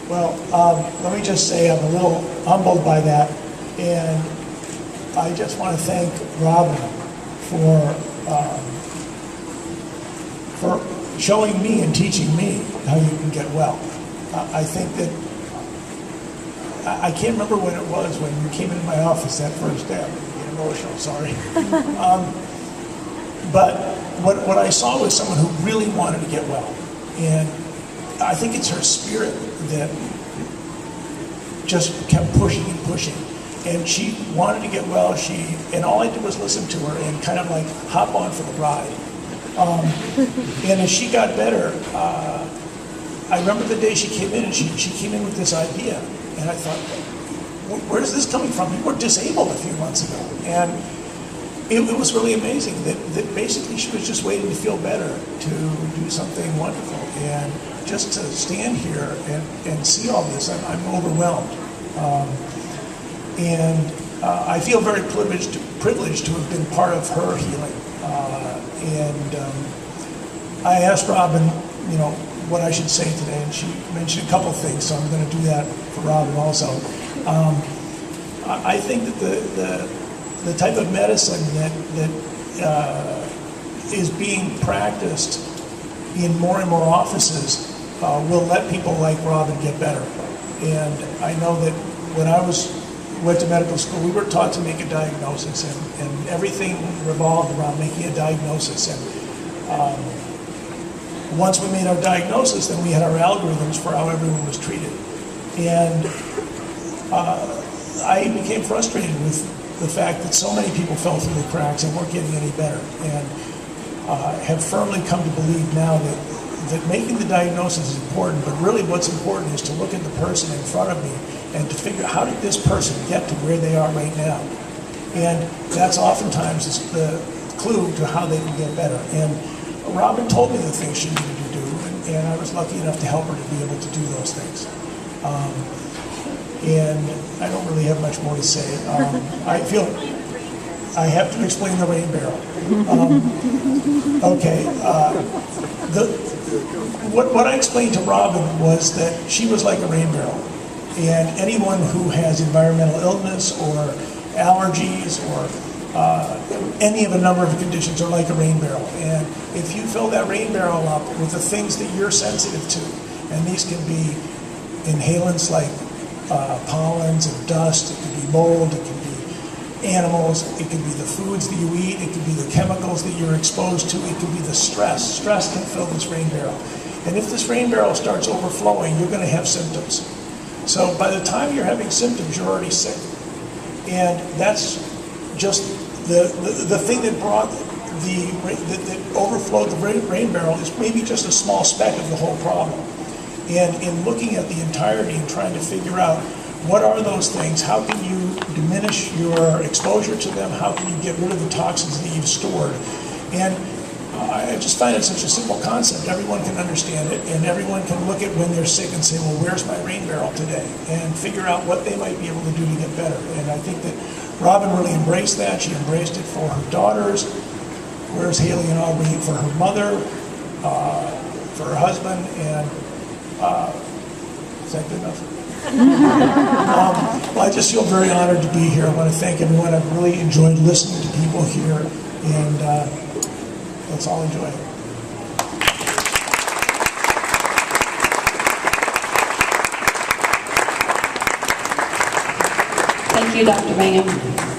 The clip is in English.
Well, let me just say I'm a little humbled by that, and I just want to thank Robin for showing me and teaching me how you can get well. I think that I can't remember when it was when you came into my office that first day. I'm getting emotional, sorry. But what I saw was someone who really wanted to get well, and I think it's her spirit that just kept pushing and pushing. And she wanted to get well, and all I did was listen to her and kind of like hop on for the ride. And as she got better, I remember the day she came in, and she came in with this idea. And I thought, where's this coming from? You were disabled a few months ago. And it was really amazing that basically she was just waiting to feel better, to do something wonderful. And just to stand here and see all this, I'm overwhelmed. I feel very privileged to have been part of her healing. I asked Robin, what I should say today, and she mentioned a couple things, so I'm going to do that for Robin also. I think that the type of medicine that is being practiced in more and more offices will let people like Robin get better. And I know that when I went to medical school, we were taught to make a diagnosis, and everything revolved around making a diagnosis. And once we made our diagnosis, then we had our algorithms for how everyone was treated. And I became frustrated with the fact that so many people fell through the cracks and weren't getting any better. And have firmly come to believe now that making the diagnosis is important, but really what's important is to look at the person in front of me and to figure out how did this person get to where they are right now. And that's oftentimes the clue to how they can get better. And Robin told me the things she needed to do, and I was lucky enough to help her to be able to do those things. And I don't really have much more to say. I feel I have to explain the rain barrel. Okay. What I explained to Robin was that she was like a rain barrel, and anyone who has environmental illness or allergies or any of a number of conditions are like a rain barrel. And if you fill that rain barrel up with the things that you're sensitive to, and these can be inhalants like pollens and dust, it can be mold, it can be animals, it can be the foods that you eat, it can be the chemicals that you're exposed to, it can be the stress. Stress can fill this rain barrel. And if this rain barrel starts overflowing, you're going to have symptoms. So by the time you're having symptoms, you're already sick. And that's just the thing that brought that overflowed the rain barrel is maybe just a small speck of the whole problem. And in looking at the entirety and trying to figure out what are those things, how can you diminish your exposure to them, how can you get rid of the toxins that you've stored. And I just find it such a simple concept. Everyone can understand it, and everyone can look at when they're sick and say, well, where's my rain barrel today? And figure out what they might be able to do to get better. And I think that Robin really embraced that. She embraced it for her daughters. Where's Haley and Aubrey? For her mother, for her husband, and is that good enough? Well, I just feel very honored to be here. I want to thank everyone. I've really enjoyed listening to people here, and let's all enjoy it. Thank you, Dr. Mangum.